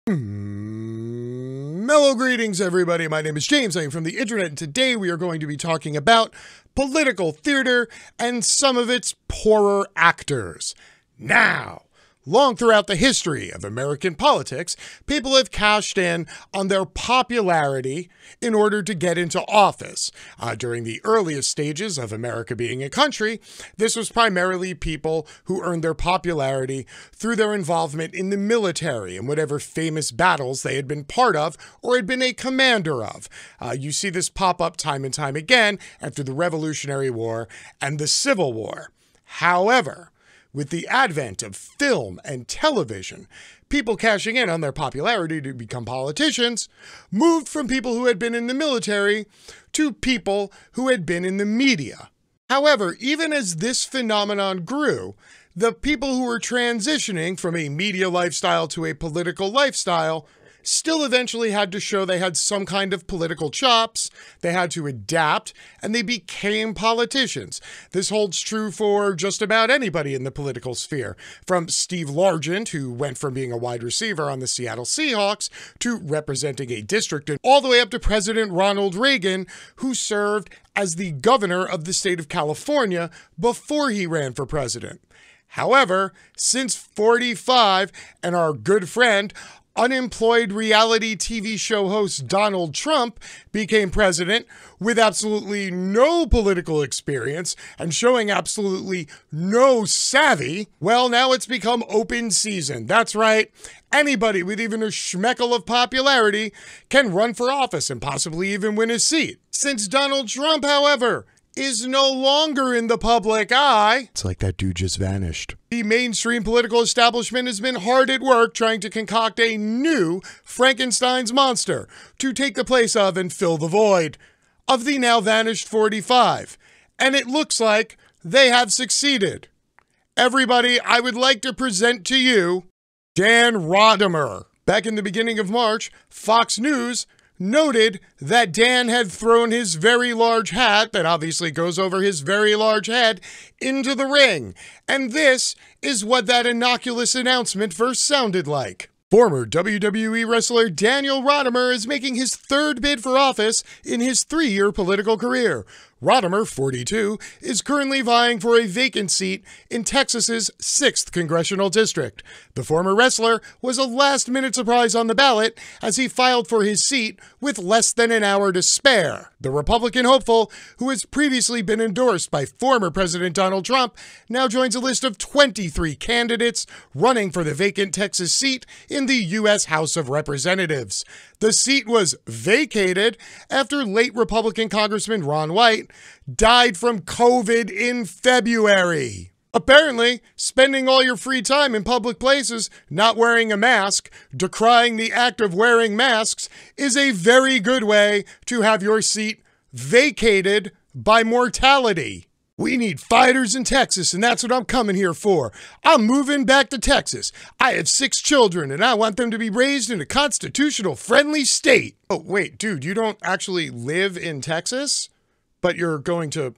Mellow greetings, everybody. My name is James. I am from the internet, and today we are going to be talking about political theater and some of its poorer actors. Now, long throughout the history of American politics, people have cashed in on their popularity in order to get into office. During the earliest stages of America being a country, this was primarily people who earned their popularity through their involvement in the military and whatever famous battles they had been part of or had been a commander of. You see this pop up time and time again after the Revolutionary War and the Civil War. However, with the advent of film and television, people cashing in on their popularity to become politicians moved from people who had been in the military to people who had been in the media. However, even as this phenomenon grew, the people who were transitioning from a media lifestyle to a political lifestyle still eventually had to show they had some kind of political chops, they had to adapt, and they became politicians. This holds true for just about anybody in the political sphere, from Steve Largent, who went from being a wide receiver on the Seattle Seahawks to representing a district, and all the way up to President Ronald Reagan, who served as the governor of the state of California before he ran for president. However, since 45 and our good friend, unemployed reality TV show host Donald Trump became president with absolutely no political experience and showing absolutely no savvy, well, now it's become open season. That's right. Anybody with even a schmeckle of popularity can run for office and possibly even win a seat. Since Donald Trump, however, is no longer in the public eye, it's like that dude just vanished. The mainstream political establishment has been hard at work trying to concoct a new Frankenstein's monster to take the place of and fill the void of the now vanished 45. And it looks like they have succeeded. Everybody, I would like to present to you Dan Rodimer. Back in the beginning of March, Fox News noted that Dan had thrown his very large hat, that obviously goes over his very large head, into the ring. And this is what that innocuous announcement first sounded like. Former WWE wrestler Daniel Rodimer is making his third bid for office in his 3-year political career. Rodimer, 42, is currently vying for a vacant seat in Texas's 6th congressional district. The former wrestler was a last-minute surprise on the ballot as he filed for his seat with less than an hour to spare. The Republican hopeful, who has previously been endorsed by former President Donald Trump, now joins a list of 23 candidates running for the vacant Texas seat in the U.S. House of Representatives. The seat was vacated after late Republican Congressman Ron Wright died from COVID in February. Apparently, spending all your free time in public places not wearing a mask, decrying the act of wearing masks, is a very good way to have your seat vacated by mortality. We need fighters in Texas, and that's what I'm coming here for. I'm moving back to Texas. I have 6 children, and I want them to be raised in a constitutional-friendly state. Oh, wait, dude, you don't actually live in Texas, but you're going to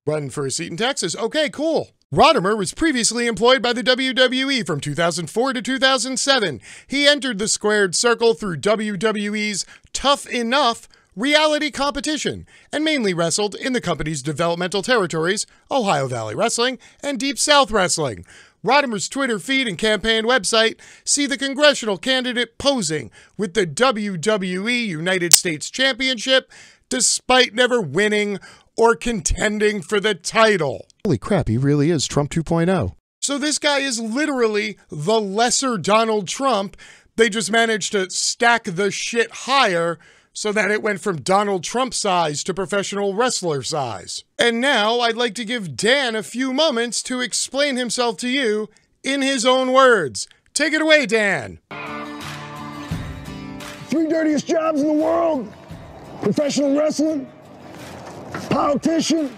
run for a seat in Texas? Okay, cool. Rodimer was previously employed by the WWE from 2004 to 2007. He entered the squared circle through WWE's Tough Enough reality competition and mainly wrestled in the company's developmental territories, Ohio Valley Wrestling and Deep South Wrestling. Rodimer's Twitter feed and campaign website see the congressional candidate posing with the WWE United States Championship despite never winning or contending for the title. Holy crap, he really is Trump 2.0. So this guy is literally the lesser Donald Trump. They just managed to stack the shit higher so that it went from Donald Trump size to professional wrestler size. And now I'd like to give Dan a few moments to explain himself to you in his own words. Take it away, Dan. 3 dirtiest jobs in the world: professional wrestling, politician,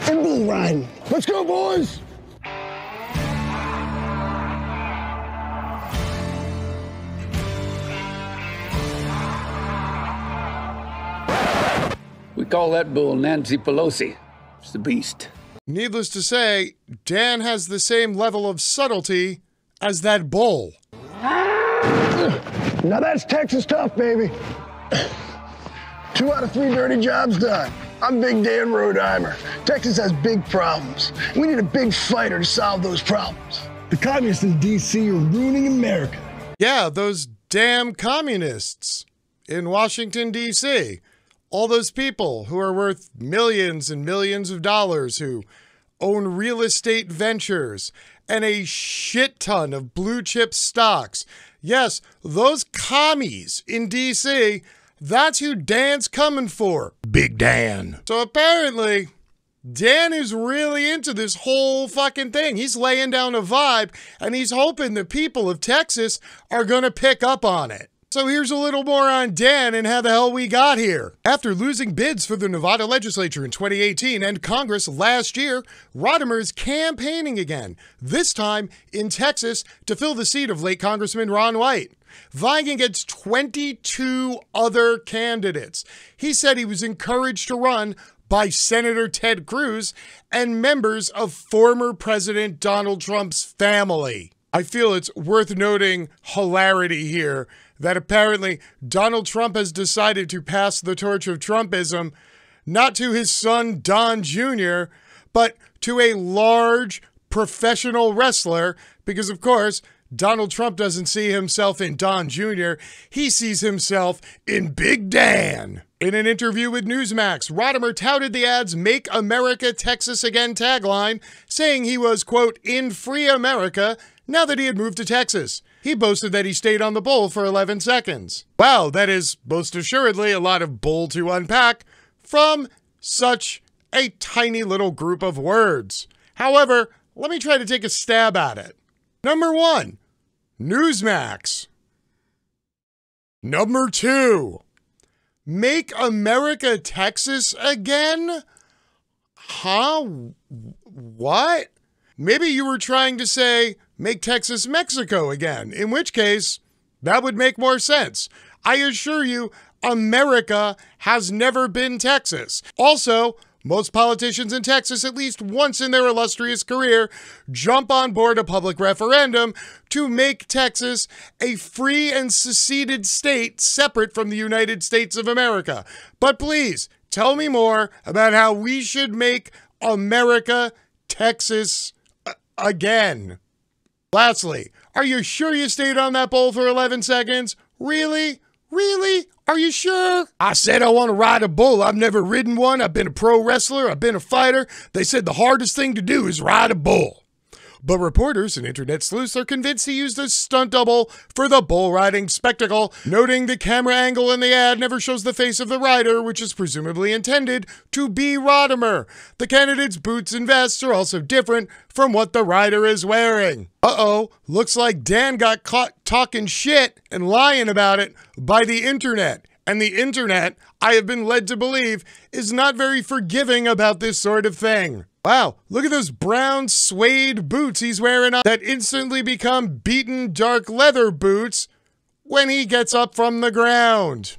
and bull riding. Let's go, boys. We call that bull Nancy Pelosi. It's the beast. Needless to say, Dan has the same level of subtlety as that bull. Now that's Texas tough, baby. 2 out of 3 dirty jobs done. I'm Big Dan Rodimer. Texas has big problems. We need a big fighter to solve those problems. The communists in D.C. are ruining America. Yeah, those damn communists in Washington, D.C. All those people who are worth millions and millions of dollars, who own real estate ventures and a shit ton of blue chip stocks. Yes, those commies in D.C., that's who Dan's coming for. Big Dan. So apparently, Dan is really into this whole fucking thing. He's laying down a vibe, and he's hoping the people of Texas are going to pick up on it. So here's a little more on Dan and how the hell we got here. After losing bids for the Nevada legislature in 2018 and Congress last year, Rodimer is campaigning again, this time in Texas to fill the seat of late Congressman Ron Wright, vying against 22 other candidates. He said he was encouraged to run by Senator Ted Cruz and members of former President Donald Trump's family. I feel it's worth noting hilarity here that apparently Donald Trump has decided to pass the torch of Trumpism not to his son Don Jr., but to a large professional wrestler, because of course, Donald Trump doesn't see himself in Don Jr., he sees himself in Big Dan. In an interview with Newsmax, Rodimer touted the ad's Make America Texas Again tagline, saying he was, quote, in free America now that he had moved to Texas. He boasted that he stayed on the bull for 11 seconds. Wow, that is most assuredly a lot of bull to unpack from such a tiny little group of words. However, let me try to take a stab at it. Number 1, Newsmax. Number 2, Make America Texas Again? Huh? What? Maybe you were trying to say, make Texas Mexico again, in which case, that would make more sense. I assure you, America has never been Texas. Also, most politicians in Texas, at least once in their illustrious career, jump on board a public referendum to make Texas a free and seceded state separate from the United States of America. But please, tell me more about how we should make America Texas again. Lastly, are you sure you stayed on that bowl for 11 seconds? Really? Really? Are you sure? I said I want to ride a bull. I've never ridden one. I've been a pro wrestler. I've been a fighter. They said the hardest thing to do is ride a bull. But reporters and internet sleuths are convinced he used a stunt double for the bull riding spectacle, noting the camera angle in the ad never shows the face of the rider, which is presumably intended to be Rodimer. The candidate's boots and vests are also different from what the rider is wearing. Uh-oh, looks like Dan got caught talking shit and lying about it by the internet. And the internet, I have been led to believe, is not very forgiving about this sort of thing. Wow, look at those brown suede boots he's wearing on that instantly become beaten dark leather boots when he gets up from the ground.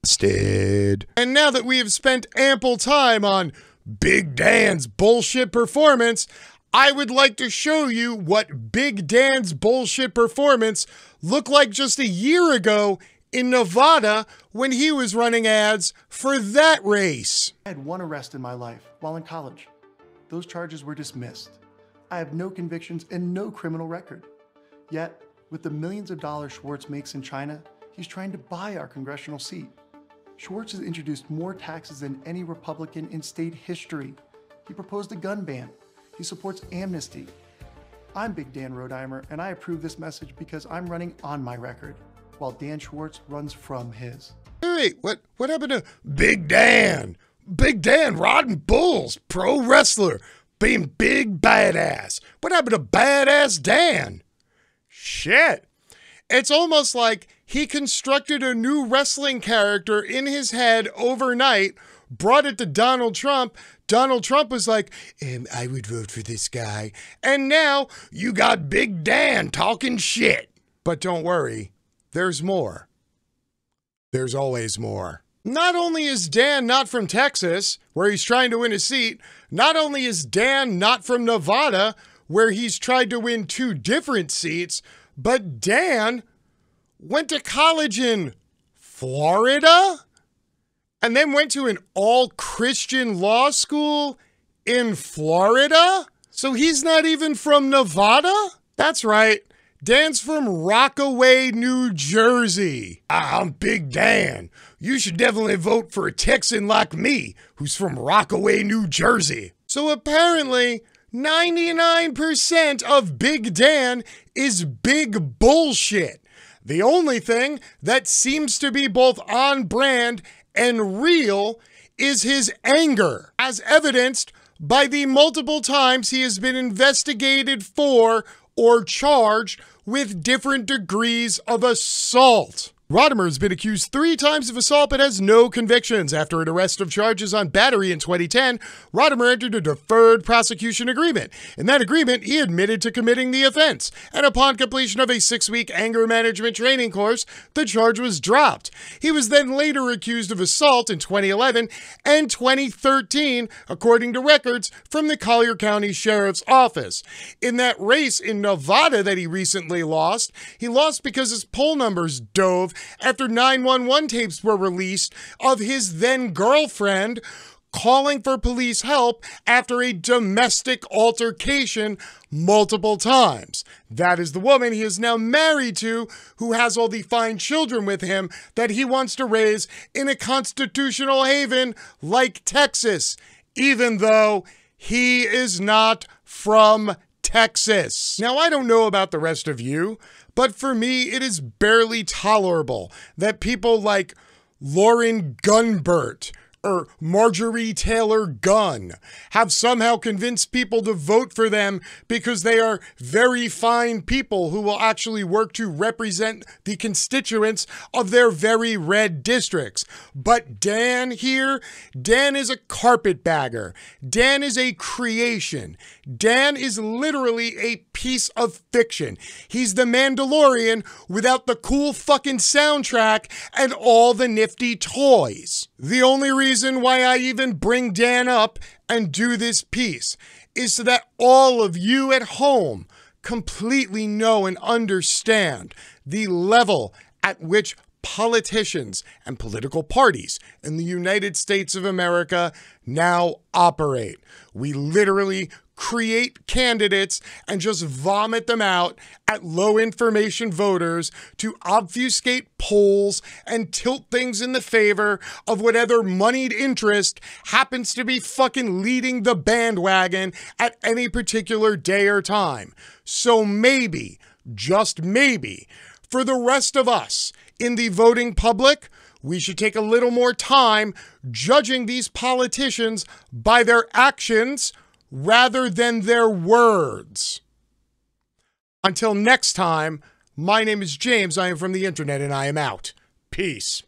Busted. And now that we have spent ample time on Big Dan's bullshit performance, I would like to show you what Big Dan's bullshit performance looked like just a year ago in Nevada when he was running ads for that race. I had 1 arrest in my life while in college. Those charges were dismissed. I have no convictions and no criminal record. Yet, with the millions of dollars Schwartz makes in China, he's trying to buy our congressional seat. Schwartz has introduced more taxes than any Republican in state history. He proposed a gun ban. He supports amnesty. I'm Big Dan Rodimer, and I approve this message because I'm running on my record, while Dan Schwartz runs from his. Wait, what happened to Big Dan? Big Dan riding bulls, pro wrestler, being big badass. What happened to badass Dan? Shit. It's almost like he constructed a new wrestling character in his head overnight, brought it to Donald Trump. Donald Trump was like, I would vote for this guy. And now you got Big Dan talking shit. But don't worry, there's more. There's always more. Not only is Dan not from Texas, where he's trying to win a seat, not only is Dan not from Nevada, where he's tried to win 2 different seats, but Dan went to college in Florida, and then went to an all-Christian law school in Florida? So he's not even from Nevada? That's right. Dan's from Rockaway, New Jersey. I'm Big Dan. You should definitely vote for a Texan like me who's from Rockaway, New Jersey. So apparently, 99% of Big Dan is big bullshit. The only thing that seems to be both on brand and real is his anger, as evidenced by the multiple times he has been investigated for or charged with different degrees of assault. Rodimer has been accused 3 times of assault but has no convictions. After an arrest of charges on battery in 2010, Rodimer entered a deferred prosecution agreement. In that agreement, he admitted to committing the offense, and upon completion of a 6-week anger management training course, the charge was dropped. He was then later accused of assault in 2011 and 2013, according to records from the Collier County Sheriff's Office. In that race in Nevada that he recently lost, he lost because his poll numbers dove after 911 tapes were released of his then girlfriend calling for police help after a domestic altercation multiple times. That is the woman he is now married to, who has all the fine children with him that he wants to raise in a constitutional haven like Texas, even though he is not from Texas. Now, I don't know about the rest of you, but for me, it is barely tolerable that people like Lauren Gunbert or Marjorie Taylor Gunn have somehow convinced people to vote for them because they are very fine people who will actually work to represent the constituents of their very red districts. But Dan here, Dan is a carpetbagger. Dan is a creation. Dan is literally a piece of fiction. He's the Mandalorian without the cool fucking soundtrack and all the nifty toys. The only reason why I even bring Dan up and do this piece is so that all of you at home completely know and understand the level at which politicians and political parties in the United States of America now operate. We literally create candidates and just vomit them out at low information voters to obfuscate polls and tilt things in the favor of whatever moneyed interest happens to be fucking leading the bandwagon at any particular day or time. So maybe, just maybe, for the rest of us in the voting public, we should take a little more time judging these politicians by their actions rather than their words. Until next time, my name is James. I am from the internet and I am out. Peace.